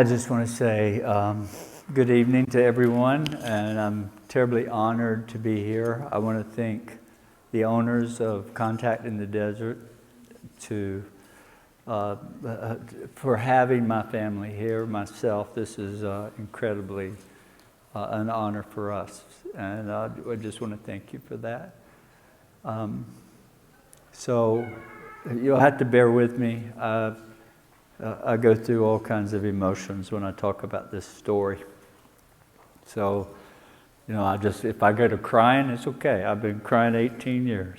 I just want to say good evening to everyone, and I'm terribly honored to be here. I want to thank the owners of Contact in the Desert for having my family here, myself. This is incredibly an honor for us, and I just want to thank you for that. So you'll have to bear with me. I go through all kinds of emotions when I talk about this story. So, you know, if I go to crying, it's okay. I've been crying 18 years.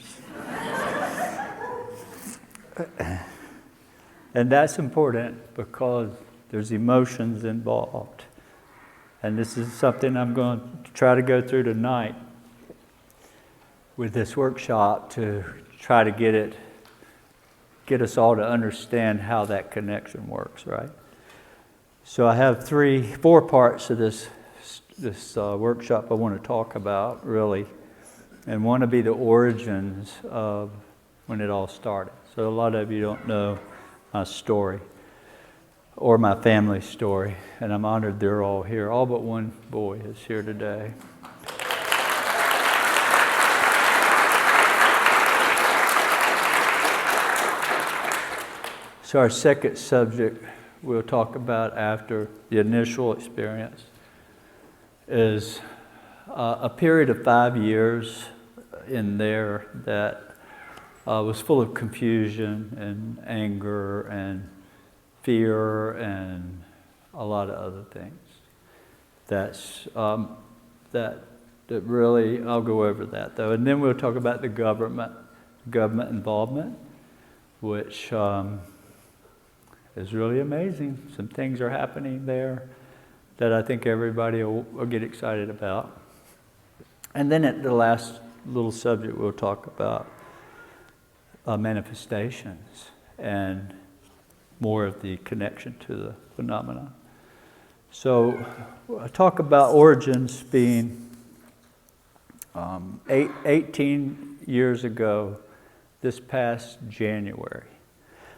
And that's important because there's emotions involved. And this is something I'm going to try to go through tonight with this workshop to try to get us all to understand how that connection works, right? So I have four parts of this workshop I want to talk about, really, and one to be the origins of when it all started. So a lot of you don't know my story or my family's story, and I'm honored they're all here. All but one boy is here today. So our second subject we'll talk about after the initial experience is a period of 5 years in there that was full of confusion and anger and fear and a lot of other things. That really, I'll go over that though. And then we'll talk about the government involvement, which is really amazing. Some things are happening there that I think everybody will get excited about. And then at the last little subject, we'll talk about manifestations and more of the connection to the phenomena. So I talk about origins being 18 years ago, this past January.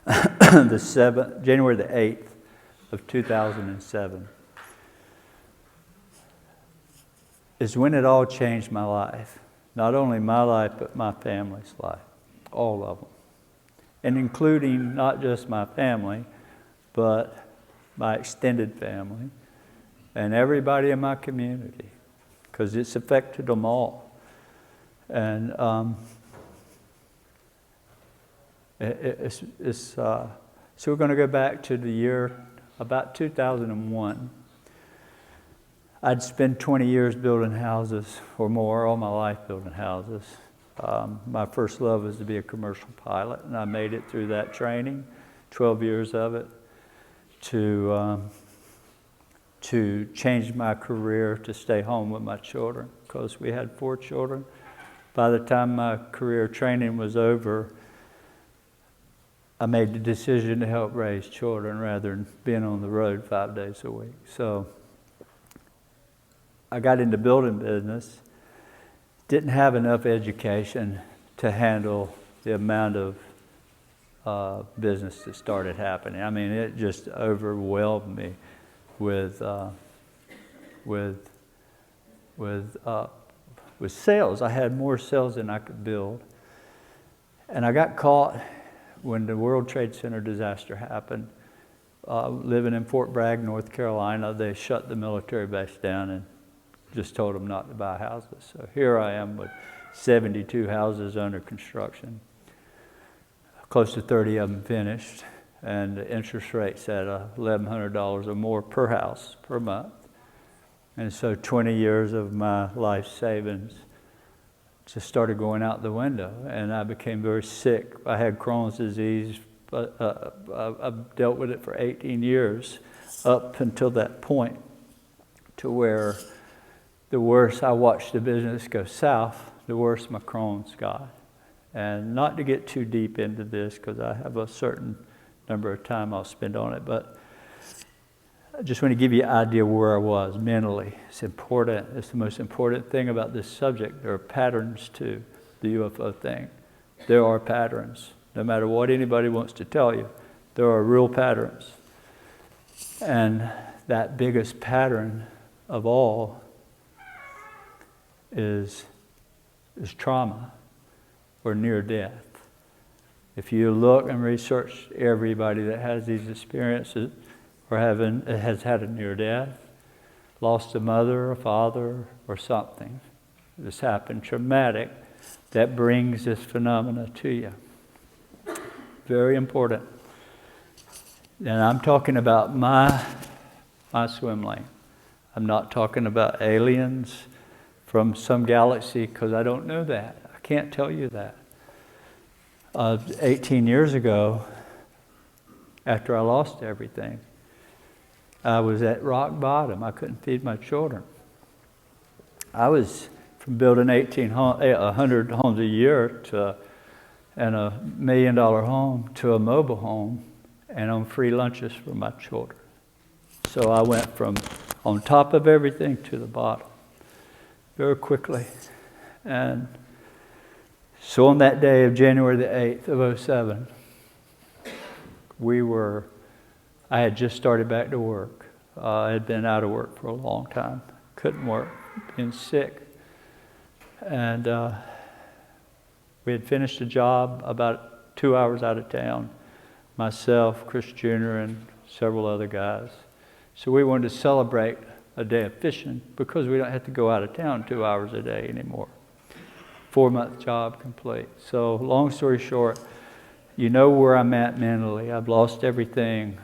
January the 8th of 2007 is when it all changed my life. Not only my life, but my family's life. All of them. And including not just my family, but my extended family and everybody in my community, because it's affected them all. And so we're going to go back to the year about 2001. I'd spent 20 years building houses or more, all my life building houses. My first love was to be a commercial pilot, and I made it through that training, 12 years of it, to change my career to stay home with my children, because we had 4 children. By the time my career training was over, I made the decision to help raise children rather than being on the road 5 days a week. So I got into building business, didn't have enough education to handle the amount of business that started happening. I mean, it just overwhelmed me with sales. I had more sales than I could build. And I got caught when the World Trade Center disaster happened. Living in Fort Bragg, North Carolina, they shut the military base down and just told them not to buy houses. So here I am with 72 houses under construction, close to 30 of them finished, and the interest rate's at $1,100 or more per house per month. And so 20 years of my life savings just started going out the window, and I became very sick. I had Crohn's disease, but I've dealt with it for 18 years up until that point, to where the worse I watched the business go south, the worse my Crohn's got. And not to get too deep into this, because I have a certain number of time I'll spend on it, but I just want to give you an idea where I was mentally. It's important. It's the most important thing about this subject. There are patterns to the UFO thing. There are patterns. No matter what anybody wants to tell you, there are real patterns. And that biggest pattern of all is trauma or near death. If you look and research everybody that has these experiences or has had a near death, lost a mother, a father, or something, this happened, traumatic, that brings this phenomena to you. Very important. And I'm talking about my swim lane. I'm not talking about aliens from some galaxy, because I don't know that. I can't tell you that. 18 years ago, after I lost everything, I was at rock bottom. I couldn't feed my children. I was from building 100 homes a year and a $1 million home to a mobile home and on free lunches for my children. So I went from on top of everything to the bottom very quickly. And so on that day of January the 8th of 2007, I had just started back to work. I had been out of work for a long time. Couldn't work, being sick. And we had finished a job about 2 hours out of town. Myself, Chris Jr., and several other guys. So we wanted to celebrate a day of fishing because we don't have to go out of town 2 hours a day anymore. 4-month job complete. So long story short, you know where I'm at mentally. I've lost everything.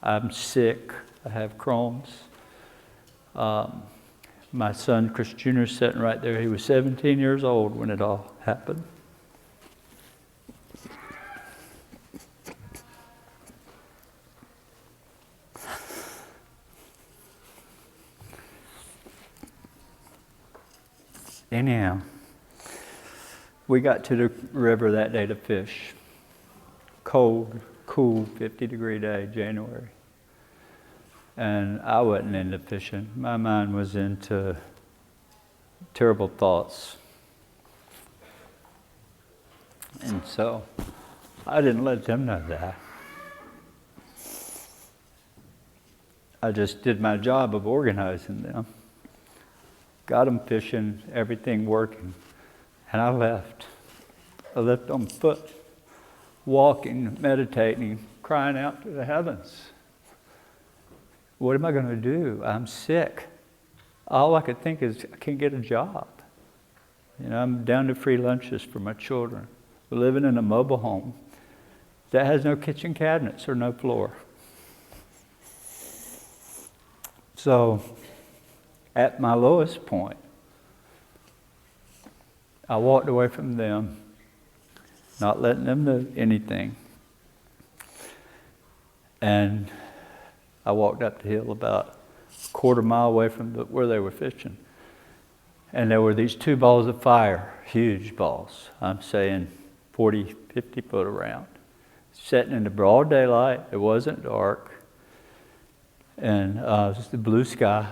I'm sick. I have Crohn's. My son, Chris Jr., is sitting right there. He was 17 years old when it all happened. Anyhow, we got to the river that day to fish. Cold, cool, 50-degree day, January. And I wasn't into fishing. My mind was into terrible thoughts. And so I didn't let them know that. I just did my job of organizing them. Got them fishing, everything working. And I left. I left on foot, walking, meditating, crying out to the heavens. What am I going to do? I'm sick. All I could think is I can't get a job. You know, I'm down to free lunches for my children. We're living in a mobile home that has no kitchen cabinets or no floor. So, at my lowest point, I walked away from them, not letting them know anything. And I walked up the hill about a quarter mile away from where they were fishing. And there were these 2 balls of fire, huge balls, I'm saying 40, 50 foot around, sitting in the broad daylight. It wasn't dark. And it was the blue sky.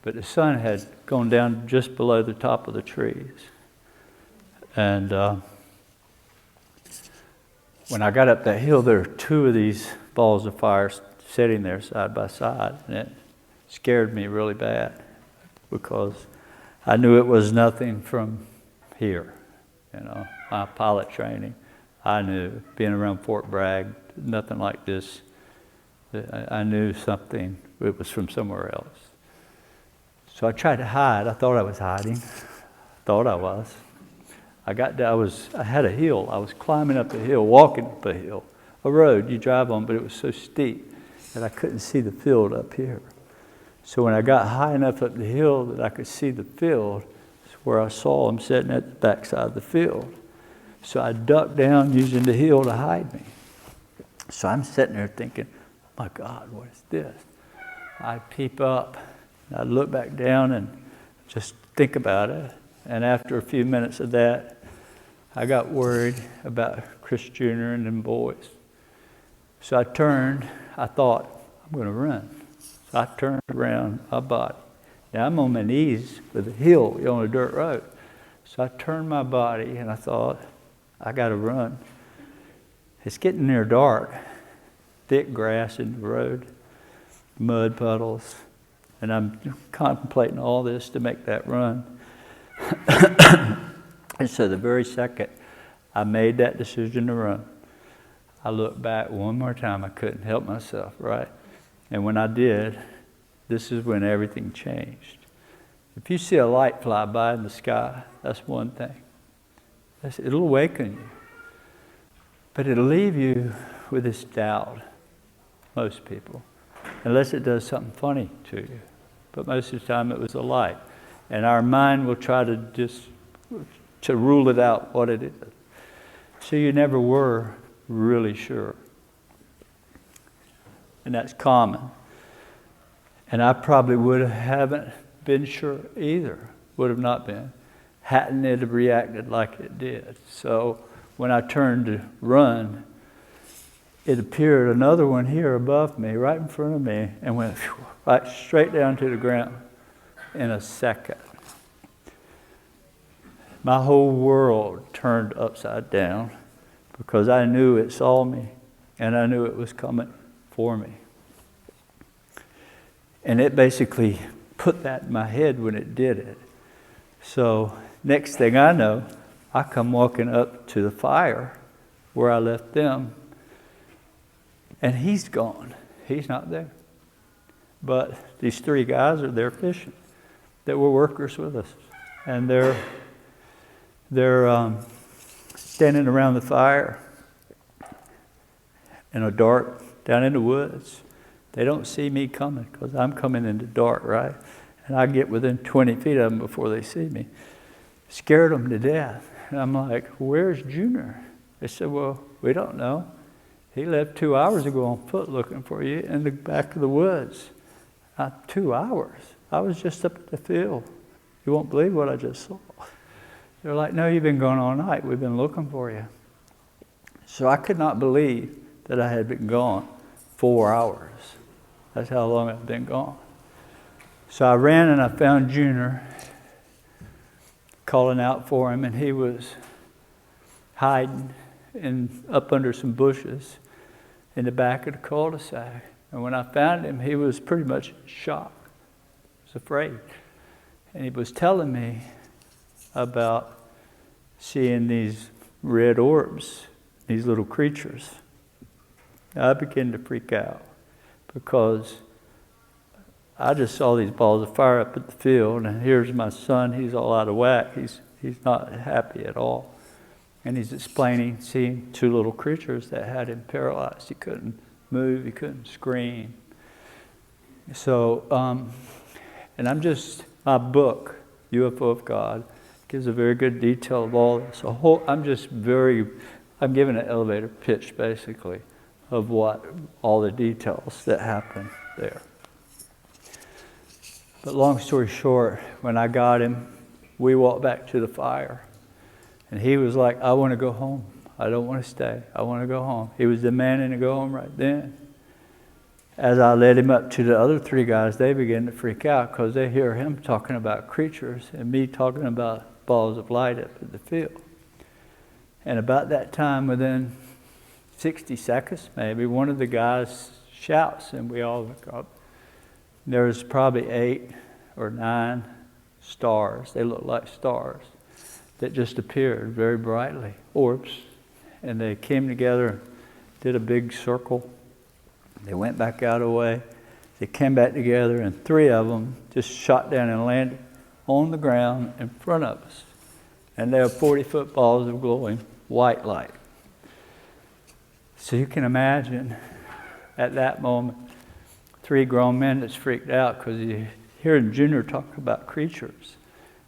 But the sun had gone down just below the top of the trees. And when I got up that hill, there were 2 of these balls of fire sitting there side by side. And it scared me really bad because I knew it was nothing from here. You know, my pilot training, I knew, being around Fort Bragg, nothing like this. I knew something, it was from somewhere else. So I tried to hide. I thought I was hiding. Thought I was. I had a hill. I was climbing up the hill, walking up a hill. A road you drive on, but it was so steep that I couldn't see the field up here. So when I got high enough up the hill that I could see the field, it's where I saw them sitting at the backside of the field. So I ducked down using the hill to hide me. So I'm sitting there thinking, oh my God, what is this? I peep up. I'd look back down and just think about it. And after a few minutes of that, I got worried about Chris Jr. and them boys. So I turned. I thought, I'm going to run. So I turned around my body. Now I'm on my knees with a hill on a dirt road. So I turned my body and I thought, I got to run. It's getting near dark, thick grass in the road. mud puddles. And I'm contemplating all this to make that run. And so the very second I made that decision to run, I looked back one more time. I couldn't help myself, right? And when I did, this is when everything changed. If you see a light fly by in the sky, that's one thing. It'll awaken you. But it'll leave you with this doubt, most people, unless it does something funny to you. But most of the time it was a light. And our mind will try to rule it out what it is. So you never were really sure. And that's common. And I probably haven't been sure either, would have not been, hadn't it reacted like it did. So when I turned to run, it appeared another one here above me, right in front of me, and went right straight down to the ground in a second. My whole world turned upside down because I knew it saw me and I knew it was coming for me. And it basically put that in my head when it did it. So next thing I know, I come walking up to the fire where I left them, and he's gone. He's not there. But these three guys are there fishing that were workers with us. And they're standing around the fire in a dark, down in the woods. They don't see me coming because I'm coming in the dark, right? And I get within 20 feet of them before they see me. Scared them to death. And I'm like, where's Junior? They said, well, we don't know. He left 2 hours ago on foot looking for you in the back of the woods. 2 hours. I was just up at the field. You won't believe what I just saw. They're like, no, you've been gone all night. We've been looking for you. So I could not believe that I had been gone 4 hours. That's how long I've been gone. So I ran and I found Junior, calling out for him, and he was hiding up under some bushes in the back of the cul-de-sac. And when I found him, he was pretty much in shock. He was afraid. And he was telling me about seeing these red orbs, these little creatures. I began to freak out because I just saw these balls of fire up at the field, and here's my son. He's all out of whack. He's not happy at all. And he's explaining seeing two little creatures that had him paralyzed. He couldn't move. He couldn't scream. So, and my book, UFO of God, gives a very good detail of all this. I'm giving an elevator pitch, basically, of all the details that happened there. But long story short, when I got him, we walked back to the fire. And he was like, I want to go home. I don't want to stay. I want to go home. He was demanding to go home right then. As I led him up to the other three guys, they began to freak out because they hear him talking about creatures and me talking about balls of light up at the field. And about that time, within 60 seconds maybe, one of the guys shouts, and we all look up. There was probably 8 or 9 stars. They looked like stars that just appeared very brightly, orbs. And they came together, did a big circle. They went back out of the way. They came back together, and 3 of them just shot down and landed on the ground in front of us. And they were 40-foot balls of glowing white light. So you can imagine at that moment, 3 grown men that's freaked out because you're hearing Junior talk about creatures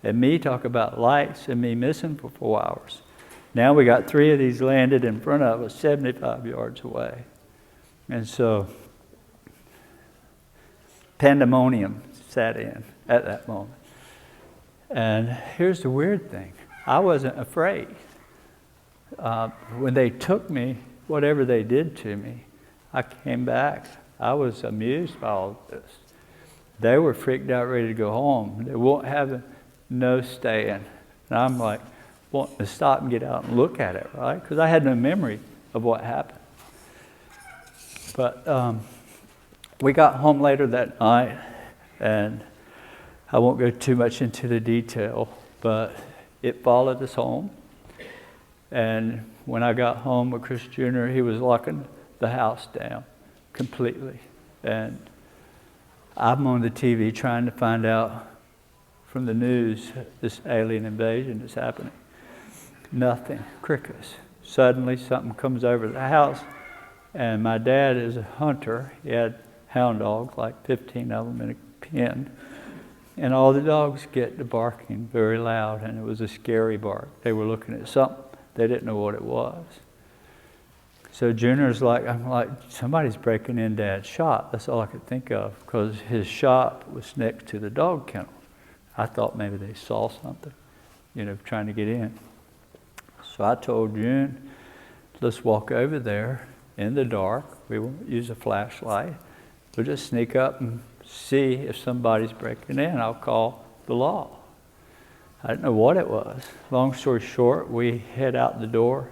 and me talk about lights and me missing for 4 hours. Now we got 3 of these landed in front of us 75 yards away. And so pandemonium sat in at that moment. And here's the weird thing. I wasn't afraid. When they took me, whatever they did to me, I came back. I was amused by all of this. They were freaked out, ready to go home. They won't have no staying. And I'm like, wanting to stop and get out and look at it, right? Because I had no memory of what happened. But We got home later that night, and I won't go too much into the detail, but it followed us home. And when I got home with Chris Jr., he was locking the house down completely. And I'm on the TV trying to find out from the news this alien invasion is happening. Nothing, crickets. Suddenly something comes over the house, and my dad is a hunter. He had hound dogs, like 15 of them in a pen. And all the dogs get to barking very loud, and it was a scary bark. They were looking at something. They didn't know what it was. So Junior's like, I'm like, somebody's breaking in Dad's shop. That's all I could think of, because his shop was next to the dog kennel. I thought maybe they saw something, trying to get in. So I told June, let's walk over there in the dark. We won't use a flashlight. We'll just sneak up and see if somebody's breaking in. I'll call the law. I didn't know what it was. Long story short, we head out the door,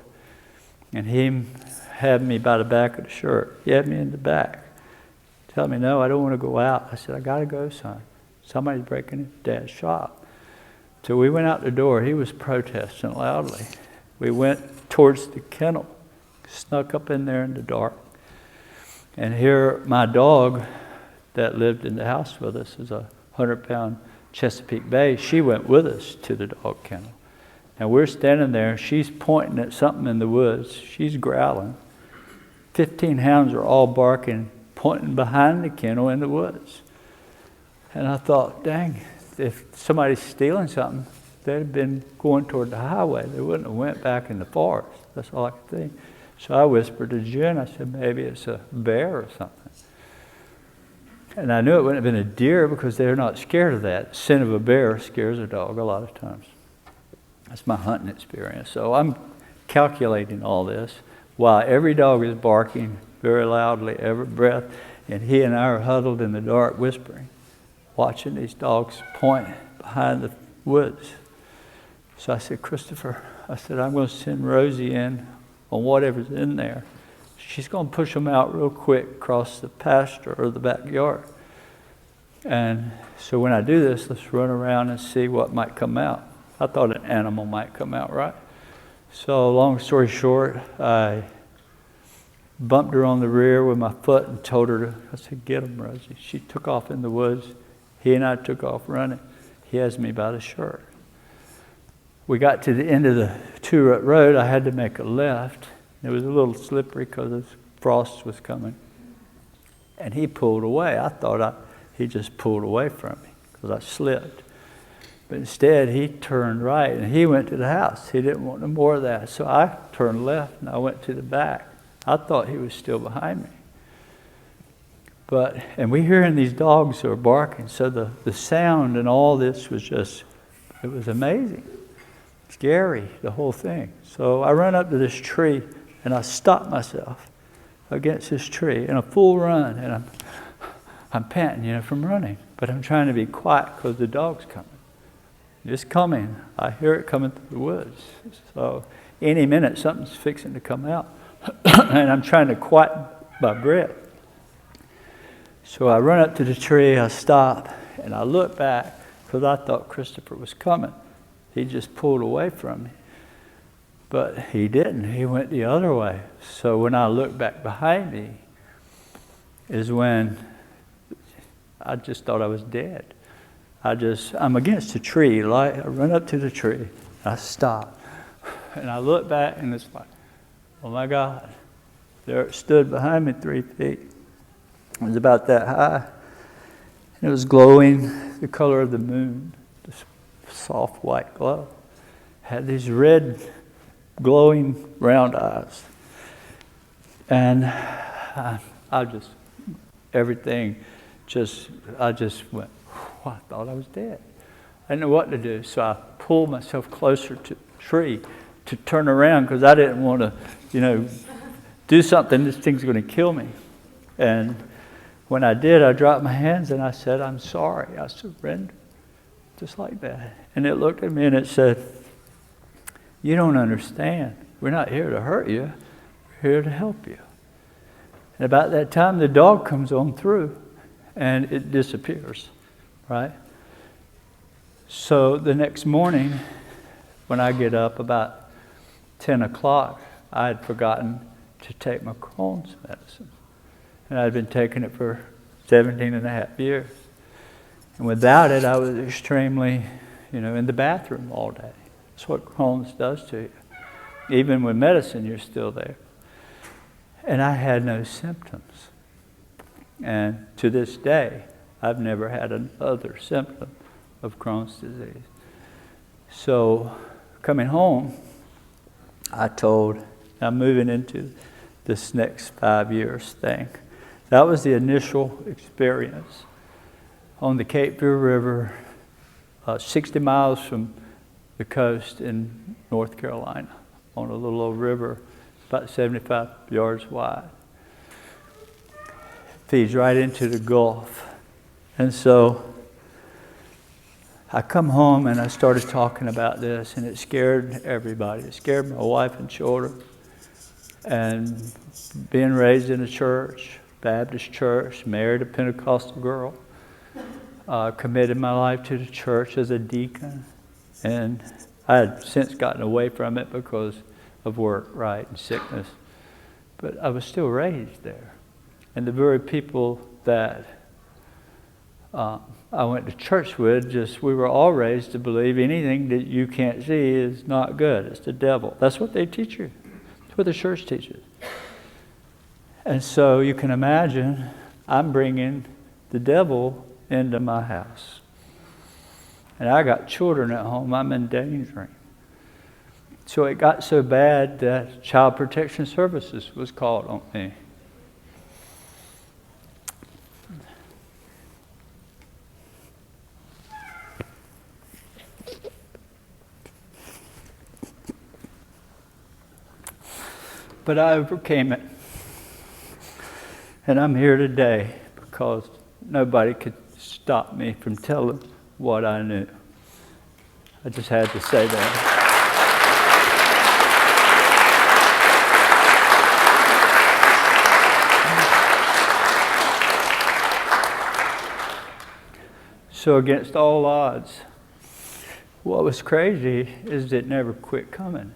and he had me by the back of the shirt. He had me in the back. Tell me, no, I don't want to go out. I said, I got to go, son. Somebody's breaking into Dad's shop. So we went out the door. He was protesting loudly. We went towards the kennel, snuck up in there in the dark. And here, my dog that lived in the house with us is a 100-pound Chesapeake Bay. She went with us to the dog kennel. Now we're standing there. She's pointing at something in the woods. She's growling. 15 hounds are all barking, pointing behind the kennel in the woods. And I thought, dang, if somebody's stealing something, they'd have been going toward the highway. They wouldn't have went back in the forest. That's all I could think. So I whispered to Jen, I said, maybe it's a bear or something. And I knew it wouldn't have been a deer because they're not scared of that. The scent of a bear scares a dog a lot of times. That's my hunting experience. So I'm calculating all this while every dog is barking very loudly, every breath, and he and I are huddled in the dark whispering, watching these dogs point behind the woods. So I said, Christopher, I said, I'm going to send Rosie in on whatever's in there. She's going to push them out real quick across the pasture or the backyard. And so when I do this, let's run around and see what might come out. I thought an animal might come out, right? So long story short, I bumped her on the rear with my foot and told her I said, get him, Rosie. She took off in the woods. He and I took off running. He has me by the shirt. We got to the end of the two-rut road. I had to make a left. It was a little slippery because the frost was coming. And he pulled away. I thought he just pulled away from me because I slipped. But instead, he turned right, and he went to the house. He didn't want no more of that. So I turned left, and I went to the back. I thought he was still behind me. And we hearing these dogs are barking. So the sound and all this was just, it was amazing. Scary, the whole thing. So I run up to this tree, and I stop myself against this tree in a full run, and I'm panting, from running. But I'm trying to be quiet because the dog's coming. It's coming. I hear it coming through the woods. So any minute, something's fixing to come out. And I'm trying to quiet my breath. So I run up to the tree, I stop, and I look back because I thought Christopher was coming. He just pulled away from me. But he didn't. He went the other way. So when I look back behind me is when I just thought I was dead. I'm against a tree. I run up to the tree. I stop. And I look back, and it's like, oh my God. There it stood behind me 3 feet. It was about that high. And it was glowing the color of the moon, this soft white glow. Had these red glowing round eyes. And I just went, I thought I was dead. I didn't know what to do, so I pulled myself closer to the tree to turn around because I didn't want to, do something. This thing's going to kill me. And when I did, I dropped my hands and I said, I'm sorry. I surrendered, just like that. And it looked at me and it said, you don't understand. We're not here to hurt you. We're here to help you. And about that time, the dog comes on through, and it disappears, right? So the next morning, when I get up about 10 o'clock, I had forgotten to take my Crohn's medicine. And I'd been taking it for 17 and a half years. And without it, I was extremely, in the bathroom all day. That's what Crohn's does to you. Even with medicine, you're still there. And I had no symptoms. And to this day, I've never had another symptom of Crohn's disease. So coming home, I'm moving into this next 5 years thing. That was the initial experience on the Cape Fear River, 60 miles from the coast in North Carolina, on a little old river about 75 yards wide. Feeds right into the Gulf. And so I come home and I started talking about this, and it scared everybody. It scared my wife and children. And being raised in a church, Baptist church, married a Pentecostal girl, committed my life to the church as a deacon. And I had since gotten away from it because of work, right, and sickness. But I was still raised there. And the very people that I went to church with, we were all raised to believe anything that you can't see is not good. It's the devil. That's what they teach you. That's what the church teaches. And so you can imagine, I'm bringing the devil into my house. And I got children at home I'm endangering. So it got so bad that Child Protection Services was called on me. But I overcame it. And I'm here today because nobody could stop me from telling what I knew. I just had to say that. So against all odds, what was crazy is it never quit coming.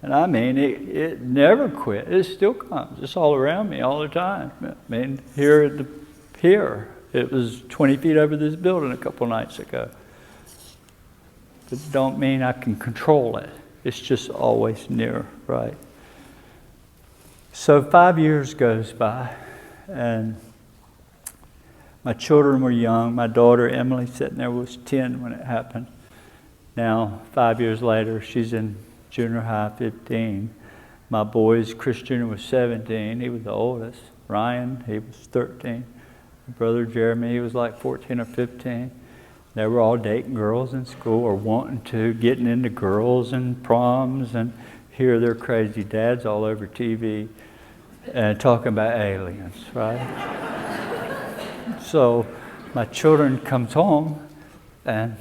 And I mean, it never quit. It still comes. It's all around me all the time. I mean, here, it was 20 feet over this building a couple nights ago. But it don't mean I can control it. It's just always near, right? So 5 years goes by, and my children were young. My daughter, Emily, sitting there, was 10 when it happened. Now, 5 years later, she's in junior high, 15. My boys, Chris Jr. was 17. He was the oldest. Ryan, he was 13. My brother Jeremy, he was like 14 or 15. They were all dating girls in school or wanting to, getting into girls and proms, and hear their crazy dads all over TV and talking about aliens, right? So my children comes home and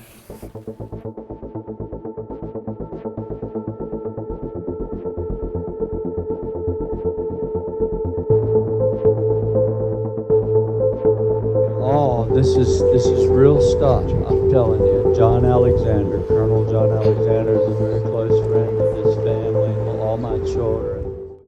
this is real stuff, I'm telling you. John Alexander, Colonel John Alexander, is a very close friend of this family, all my children.